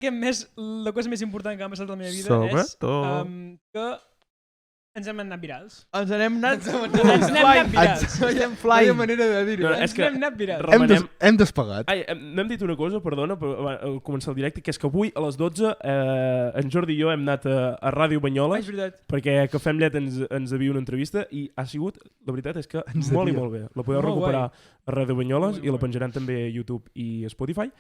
la cosa més important que m'ha passat a la meva vida Sobretot. és que ens hem anat virals. Ens n'hem anat... Ens n'hem anat virals. Estem Vaya flying. manera de dir-ho. No, Ens n'hem anat virals. Remenem... Hem despegat. Ai, no hem dit una cosa, perdona, per començar el directe, que és que avui a les 12 en Jordi i jo hem anat a Ràdio Banyoles És veritat. perquè Cafè amb Llet ens havia una entrevista i ha sigut, la veritat és que Ens molt i havia. molt bé. La podeu Molt recuperar a Ràdio Banyoles Molt i la guai. penjaran també a YouTube i a Spotify.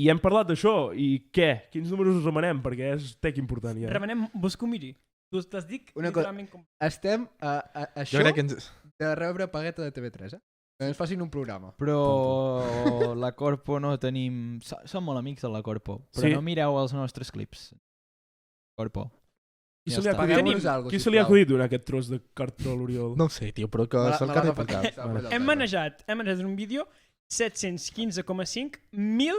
I hem parlat d'això. I què? Quins números us remenem? Perquè és tec important ja. Remenem, vols que ho miri? T'has dit Una cosa- literalment com... Estem a Jo això crec que ens... de rebre pagueta de TV3, Que ens facin un programa. Però la Corpo no tenim... Som molt amics de la Corpo, però Sí. no mireu els nostres clips. Corpo. Qui Ja se li ha està. acudit, Pagueu-nos alguna cosa, qui se li ha sisplau. acudit donar aquest tros de cartró a l'Oriol? No ho sé, tio, però que se'l quedi per cap. Hem manejat en un vídeo 715,5 mil...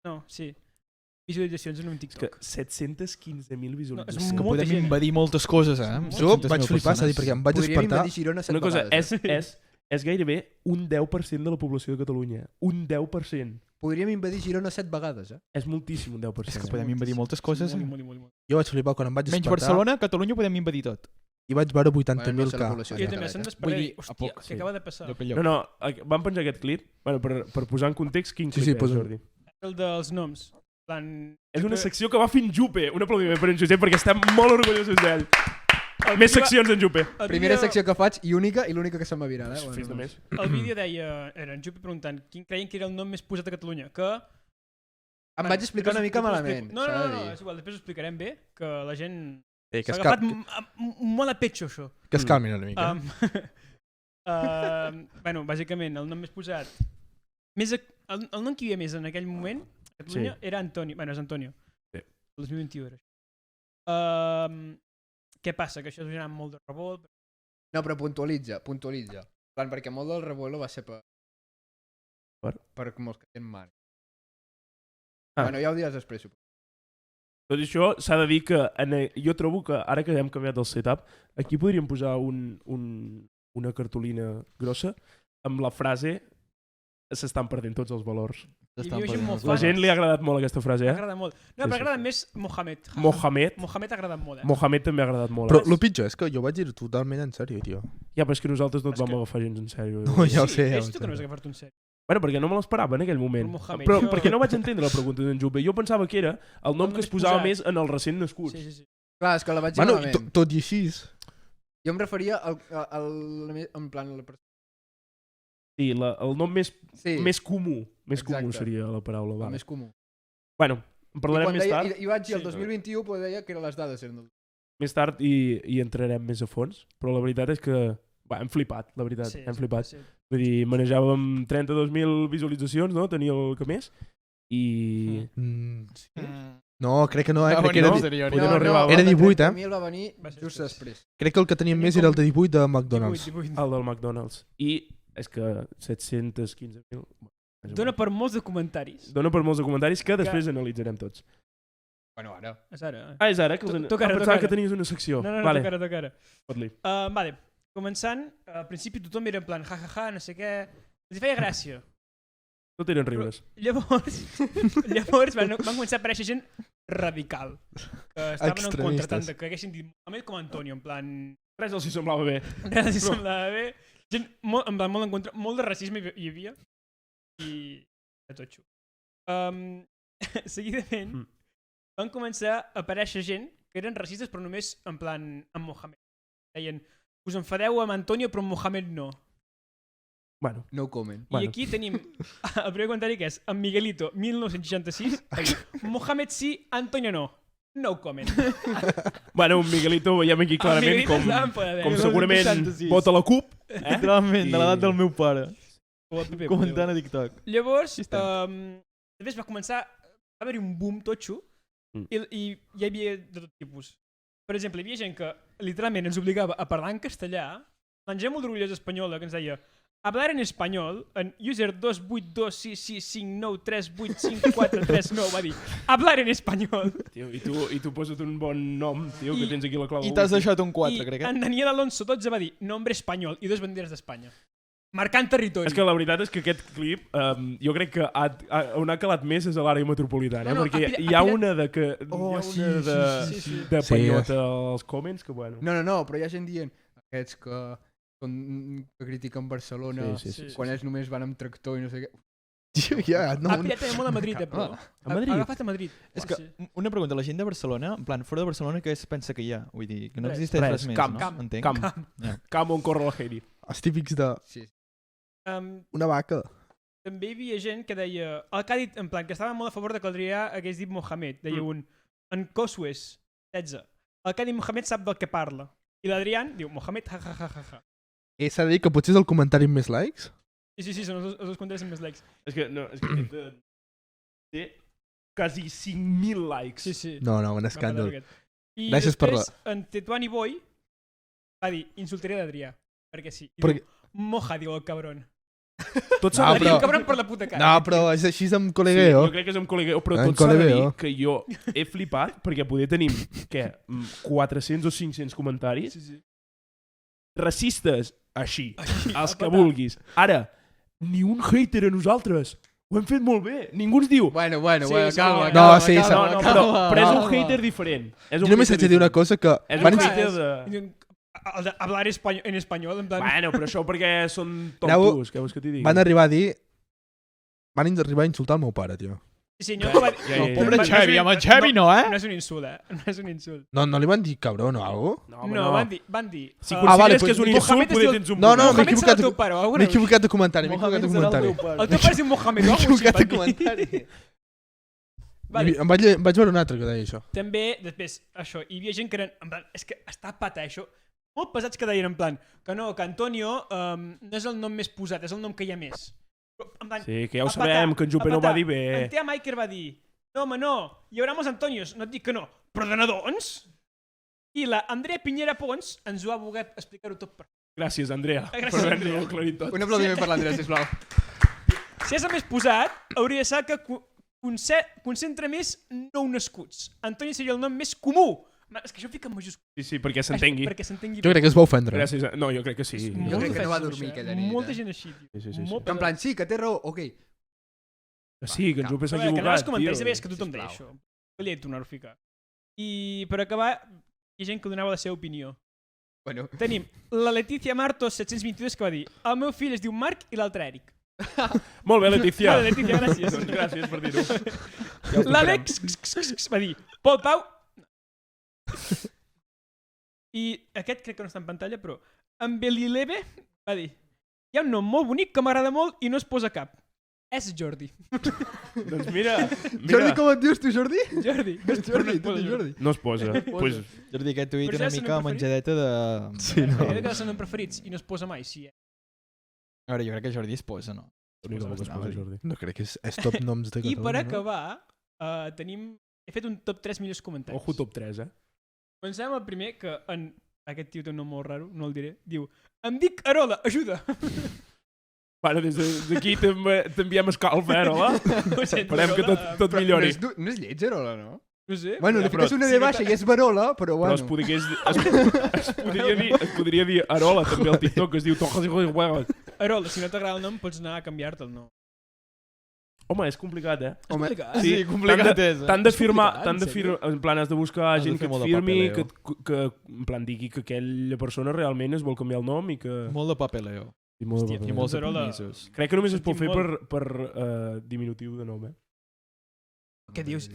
No, sí. Visualitzacions en un És que TikTok. 715.000 visualitzacions. és Que molta podem gent. invadir moltes coses, eh? Jo vaig flipar, s'ha dit, perquè em vaig eh? despertar. eh? Podríem invadir Girona 7 Una cosa, vegades. és gairebé un 10% de la població de Catalunya. Un 10%. Podríem invadir Girona 7 vegades, És moltíssim, un 10%. És que podem invadir moltes coses. Molt. Jo vaig flipar quan em vaig Menys despertar Barcelona, Catalunya podem invadir tot. i vaig veure Bueno, 80.000 no sé la K. població I també se'n Vull despertaré. dir, a Hòstia, poc, què sí. acaba de passar? Lloc a lloc. No, vam penjar aquest clip, bueno, per posar en context quin Sí, clip sí, és, posa. Jordi. El dels noms. És una secció que va fer en Jupe. Un aplaudiment per en Josep perquè estem molt orgullosos d'ell. Més seccions en Jupe. Primera secció que faig i única, i l'única que se'm va virar. Fes de més. El vídeo deia, era en Jupi preguntant quin creien que era el nom més posat a Catalunya, que... Em vaig explicar una mica malament, No, s'ha de no, dir. és igual, després ho explicarem bé, que la gent Que s'ha es agafat cal- molt a petxo, això. Que es calmin una mica. Bueno, bàsicament, el nom més posat... El nom que hi havia més en aquell moment, a Catalunya, era Antonio. Bueno, és Antonio. Sí. El 2021 era això. Què passa? Que això ha generat molt de revolt. No, però puntualitza. Plan, perquè molt del revuelo va ser per molts que tenen mare. Bueno, ja ho diràs després. Tot això s'ha de dir que jo trobo que ara que hem canviat el setup, aquí podríem posar una cartolina grossa amb la frase s'estan perdent tots els valors. La gent li ha agradat molt aquesta frase, eh? M'agrada molt. No, però agrada més Mohamed. Mohamed Mohamed ha agradat molt, Mohamed també ha agradat molt. Però el pitjor és que jo vaig dir totalment en sèrio, tio. Ja, però és que nosaltres no et vam agafar gens en sèrio. No, ja ho sé. És tu que no vas agafar-te en sèrio. Bueno, perquè no me l'esperava en aquell moment. Però perquè no vaig entendre la pregunta d'en Jupe. Jo pensava que era el nom que es posava més en els recent nascuts. Sí. Clar, és que la vaig dir malament. Tot i així. Jo em referia en plan... Sí, el nom més comú. Més comú seria la paraula. El més comú. Bueno, en parlarem més tard. I vaig dir el 2021, però deia que les dades eren del... Més tard hi entrarem més a fons, però la veritat és que hem flipat, la veritat, hem flipat. Sí. Vull dir, manejàvem 32.000 visualitzacions, no? Tenia el que més. I... No, crec que no, crec que era... Era 18, A mi el va venir just després. Crec que el que teníem Tenim més era el de 18 de McDonald's. 18. El del McDonald's. I és que 715.000... Dona per molts de comentaris. Dona per molts de comentaris que després analitzarem tots. Bueno, ara. És ara. Ah, és ara? Que pensava que tenies una secció. No, vale. toca ara. Fot-li. Vale, començant, al principi tothom era en plan ja, no sé què... Els hi feia gràcia. Tot eren riures. Llavors van començar a aparèixer gent radical. Que estaven en contra tant que haguessin dit Mohamed com Antonio, en plan... Res els hi semblava bé. Res els hi semblava bé. Gent molt en contra, molt de racisme hi havia. I de tot xu. Seguidament van començar a aparèixer gent que eren racistes però només en plan amb Mohamed. Deien, us enfadeu amb Antonio però amb Mohamed no. Bueno. No comment. I aquí tenim el primer comentari que és en Miguelito 1966 Mohamed sí, Antonio no. No comment. Bueno, un Miguelito veiem aquí clarament com segurament vota la CUP. Literalment, de l'edat del meu pare. Comentant a TikTok. Llavors, després va començar va haver-hi un boom totxo i hi havia de tot tipus. Per exemple, hi havia gent que literalment ens obligava a parlar en castellà, la gent molt orgullosa espanyola que ens deia hablar en espanyol, en user 2826659385439 va dir hablar en espanyol. Tio, i tu posa't un bon nom, tio, que tens aquí la clau. I t'has deixat un 4, crec. I en Daniel Alonso 12 va dir nombre espanyol i 2 banderes d'Espanya. marcant territori. És que la veritat és que aquest clip, jo crec que on ha calat més és a l'àrea metropolitana, No, perquè hi ha una de que... Oh, hi ha sí, una de, sí, sí. de Sí, penyota als comments que, bueno... No, però hi ha gent dient aquests que critiquen Barcelona Sí. quan ells només van amb tractor i no sé què. Ha pillat també molt a Madrid, però. A Madrid? Ha agafat a Madrid. És que, una pregunta, la gent de Barcelona, en plan, fora de Barcelona, què es pensa que hi ha? Vull dir, que no Res. existeix res més, Camp. no? Entenc. Camp on corre la Heidi. Els típics de Sí. una vaca. També hi havia gent que deia... El que ha dit, en plan, que estava molt a favor de que Adrià hagués dit Mohamed. Deia un... En Cossues, 16. El que ha dit Mohamed sap del que parla. I l'Adrián diu Mohamed, ja. S'ha de dir que potser és el comentari amb més likes. Sí, són els dos comentaris amb més likes. És que té quasi 5.000 likes. Sí. No, un escàndol. I Gràcies per després, en Tetuani Boy va dir, insultaré d'Adrià. Perquè sí. I Perquè- diu, moja, diu el cabron. Tot s'ha No, de Diu dir. el cabron per la puta cara. No, però és així amb Sí, col·legueo. jo crec que és amb col·legueo, però En tot s'ha de dir col·legueo. que jo he flipat perquè poder tenim, 400 o 500 comentaris Sí. racistes, així, els que a petar. vulguis. Ara, ni un hater a nosaltres. Ho hem fet molt bé. Ningú ens diu... Bueno, Sí, calma. No, sí, No, però és un hater diferent. És Jo un només hater haig de dir una diferent. cosa que És van un ins- hater de... I diu, el de hablar en espanyol, en plan... Bueno, però això perquè són Aneu- tontos, què vols que t'hi digui? van arribar a dir... Van arribar a insultar el meu pare, tio. Sí, no, que va dir... Ja, Pobre no és Xavi, un- amb el Xavi no, eh? No és un insult, No és un insult. No li van dir cabrón o algo? No, home, No, van dir... Si uh, consideres vale, que és un pues, insult, Mohamed poder és tens un No, punt. m'he Mohamed serà equivocat. el teu pare, o alguna M'he cosa equivocat de comentari, Mohamed serà el teu pare. El teu pare es diu Mohamed, M'he o alguna equivocat de cosa així, comentari. Vale. Vaig veure un altre que deia això. També, després, això, hi havia gent que eren... En plan, és que està pata, això. Molt pesats que deien en plan que no, que Antonio no és el nom més posat, és el nom que hi ha més. Però, en plan, Sí, que ja ho a petar, sabem, que en Jupe a no ho va petar. dir bé. En Tea Maiker va dir, no, home, no, hi haurà molts Antonios. No et dic que no, però de nadons? I la Andrea Piñera Pons ens ho ha volgut explicar-ho tot per... Gràcies, Andrea, Gràcies, per haver-nos Andrea. aclarit tot. Un aplaudiment per l'Andrea, sisplau. Si és el més posat, hauria de ser que concentra més nou nascuts. Antoni seria el nom més comú. És que això ho fica en majúscules. Sí, perquè s'entengui. Perquè s'entengui. Jo crec que es va ofendre. Gràcies. No, jo crec que sí. Jo crec que no va Molta dormir gent aquella nit, Molta eh? gent així, tio. Sí. Molt En plan, sí, que té raó, ok. Sí, que en Jupe s'ha A veure, que no els equivocat, comentaris tio. sabeies que tothom deia això. Volia tornar-ho a ficar. I per acabar, hi ha gent que donava la seva opinió. Bueno, Tenim la Letícia Martos 722 que va dir el meu fill es diu Marc i l'altre Eric. Molt bé, Letícia. Vale, Letícia, gràcies. Doncs gràcies per dir-ho. L'Àlex va dir Pol Pau. I aquest crec que no està en pantalla, però en Belileve va dir hi ha un nom molt bonic que m'agrada molt i no es posa cap. És Jordi. Doncs mira. Jordi, com et dius tu, Jordi? Jordi. Jordi, tu dius Jordi. No es posa. Pues, Jordi, aquest tuit Però una ja són mica preferits? menjadeta de... Sí, no. Crec que són preferits i no es posa mai, sí. A veure, jo crec que Jordi es posa, no? mira com es posa, Jordi. No crec que és top noms de I Catalunya. per no? acabar, he fet un top 3 millors comentaris. Ojo top 3, eh? Comencem el primer, que aquest tio té un nom molt raro, no el diré. Diu, em dic Arola, ajuda! Bueno, des d'aquí t'enviem escalf, eh, Arola? Ho sento, Esperem que Arola, tot Però millori. no és lleig, Arola, no? No sé. Bueno, li però- fiques una de baixa i és Barola, però Però bueno. es podria dir Arola també al TikTok, que es diu Tojas i Huevos. Arola, si no t'agrada el nom, pots anar a canviar-te'l, no? Home, és complicat, eh? Home, complicat. Sí, complicat és, eh? T'han de És firmar, complicat, en plan, has de buscar Has de gent fer que molt et de firmi, papeleo. que en plan digui que aquella persona realment es vol canviar el nom i que... Molt de papeleo. I molt Hòstia, de I molts Arola. permisos. Crec que només es pot fer Sentim per diminutiu de nom, eh? Què dius?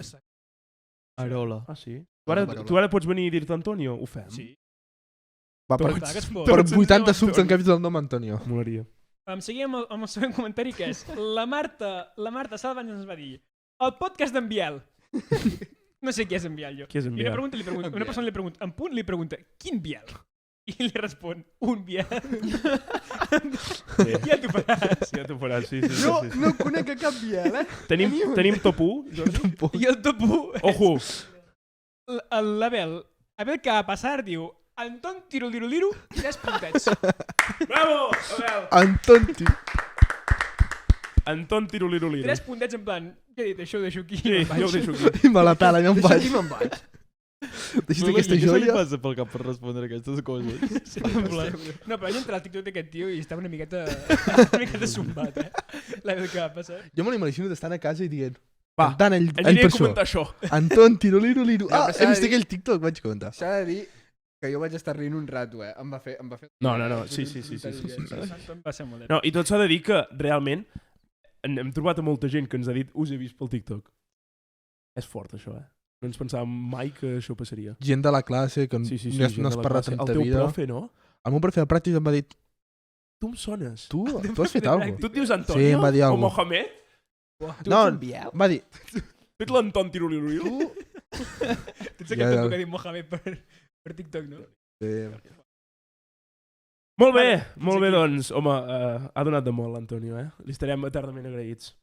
Arola. Ah, sí? Arola. Tu ara pots venir i dir-te Antonio? Ho fem? Sí. Va, per, Clar que es pot. per Tots ens 80 diuen subs Antoni. en canvis del nom Antonio. Molaria. Seguim amb el següent comentari, que és la Marta Salvans ens va dir el podcast d'en Biel. No sé qui és en Biel, jo. Qui és en I Biel? una persona li pregunta, en punt li pregunta, quin Biel? I li respon, un Biel. Sí. Ja t'ho faràs. Ja t'ho faràs, sí. no, no conec a cap Biel, eh? Tenim top 1, Jordi? I el top 1 Ojo! l'Abel que va passar diu Anton Tiroliroliru, 3 puntets. Bravo! Abel! Anton, tio. Anton Tiroliroliro. 3 puntets en plan, què he dit, això ho deixo aquí. Sí, i me'n vaig. jo ho deixo aquí. I me la tala, ja em Deixa vaig. aquí me'n vaig. Deixa't aquesta Què se li joia. passa pel cap per respondre aquestes coses? No, però vaig entrar al TikTok d'aquest tio i estava una miqueta sombat, La veu que va passar. Jo me l'imagino d'estar a casa i dient... Va, cantant ell aniré per a comentar això. Anton, tiroliro, liro. Ja, Ah, però he s'ha de vist dir- aquell TikTok, vaig comentar. S'ha de dir que jo vaig estar rient un rato, Em va fer... No, sí. Va ser molt No, i tot s'ha de dir que realment hem trobat a molta gent que ens ha dit us he vist pel TikTok. És fort, això, No ens pensàvem mai que això passaria. Gent de la classe que Sí, no has gent de la parlat classe. en El ta teu vida. profe, no? El meu profe de pràctic em va dir, Tu em sones. tu has fet alguna Tu et dius Antonio? Sí, em va dir O alguna Mohamed? No, va dir, Tu ets l'Anton Tiroliro? Tu ets Ja, aquest ja. que ha dit Mohamed per TikTok, no? Molt bé, Vale, molt fins bé, aquí. doncs. Home, ha donat de molt l'Antonio, Li estarem eternament agraïts.